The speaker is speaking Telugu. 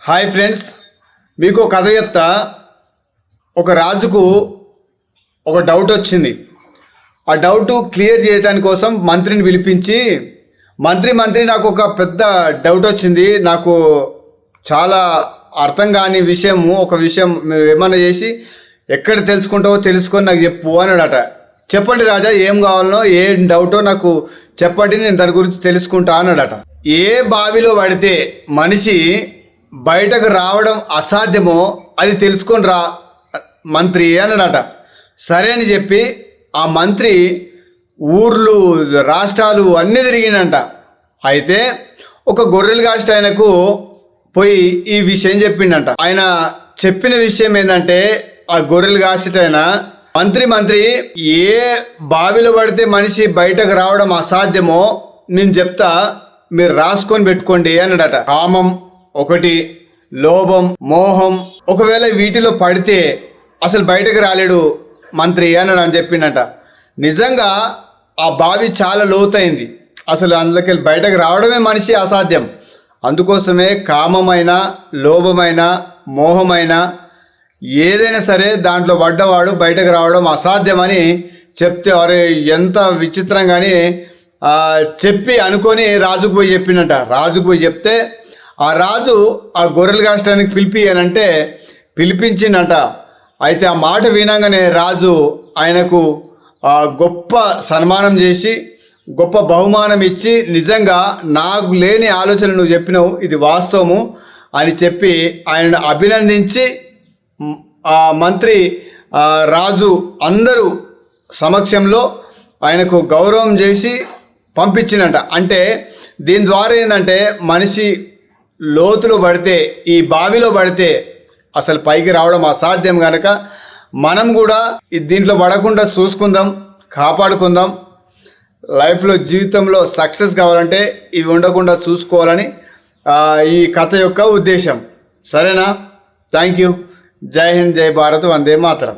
హాయ్ ఫ్రెండ్స్, మీకు ఒక కథ చెప్తా. ఒక రాజుకు ఒక డౌట్ వచ్చింది. ఆ డౌట్ క్లియర్ చేయడానికి కోసం మంత్రిని పిలిపించి, మంత్రి నాకు ఒక పెద్ద డౌట్ వచ్చింది, నాకు చాలా అర్థం కాని విషయము, ఒక విషయం మీరు ఏమన్నా చేసి ఎక్కడ తెలుసుకుంటావో తెలుసుకొని నాకు చెప్పు అన్నాడట. చెప్పండి రాజా, ఏం కావాలనో, ఏ డౌటో నాకు చెప్పండి, నేను దాని గురించి తెలుసుకుంటా అన్నాడట. ఏ బావిలో పడితే మనిషి బయటకు రావడం అసాధ్యమో అది తెలుసుకొని రా మంత్రి అన్నాడట. సరే అని చెప్పి ఆ మంత్రి ఊర్లు రాష్ట్రాలు అన్నీ తిరిగినంట. అయితే ఒక గొర్రెలు కాస్ట్ ఆయనకు పోయి ఈ విషయం చెప్పిండంట. ఆయన చెప్పిన విషయం ఏంటంటే, ఆ గొర్రెలు కాసేటైనా మంత్రి ఏ బావిలో పడితే మనిషి బయటకు రావడం అసాధ్యమో నేను చెప్తా, మీరు రాసుకొని పెట్టుకోండి అన్నాడట. కామం ఒకటి, లోభం, మోహం, ఒకవేళ వీటిలో పడితే అసలు బయటకు రాలేడు మంత్రి అని చెప్పిండట. నిజంగా ఆ బావి చాలా లోతైంది, అసలు అందులోకి వెళ్ళి బయటకు రావడమే మనిషి అసాధ్యం. అందుకోసమే కామమైన, లోభమైన, మోహమైన ఏదైనా సరే దాంట్లో పడ్డవాడు బయటకు రావడం అసాధ్యమని చెప్తే, అరే ఎంత విచిత్రంగాని చెప్పి అనుకొని రాజుకు పోయి చెప్పిండట. రాజుకు పోయి చెప్తే ఆ రాజు ఆ గొర్రెలు కాష్టానికి పిలిపియనంటే పిలిపించిండట. అయితే ఆ మాట వినగానే రాజు ఆయనకు గొప్ప సన్మానం చేసి గొప్ప బహుమానం ఇచ్చి, నిజంగా నాకు లేని ఆలోచన నువ్వు చెప్పినావు, ఇది వాస్తవము అని చెప్పి ఆయనను అభినందించి ఆ మంత్రి రాజు అందరూ సమక్షంలో ఆయనకు గౌరవం చేసి పంపించిందంట. అంటే దీని ద్వారా ఏంటంటే, మనిషి లోతులో పడితే, ఈ బావిలో పడితే అసలు పైకి రావడం అసాధ్యం కనుక మనం కూడా దీంట్లో పడకుండా చూసుకుందాం, కాపాడుకుందాం. లైఫ్లో జీవితంలో సక్సెస్ కావాలంటే ఇవి ఉండకుండా చూసుకోవాలని ఈ కథ యొక్క ఉద్దేశం. సరేనా? Thank you. జై హింద్, జై భారత్, వందే మాతరం.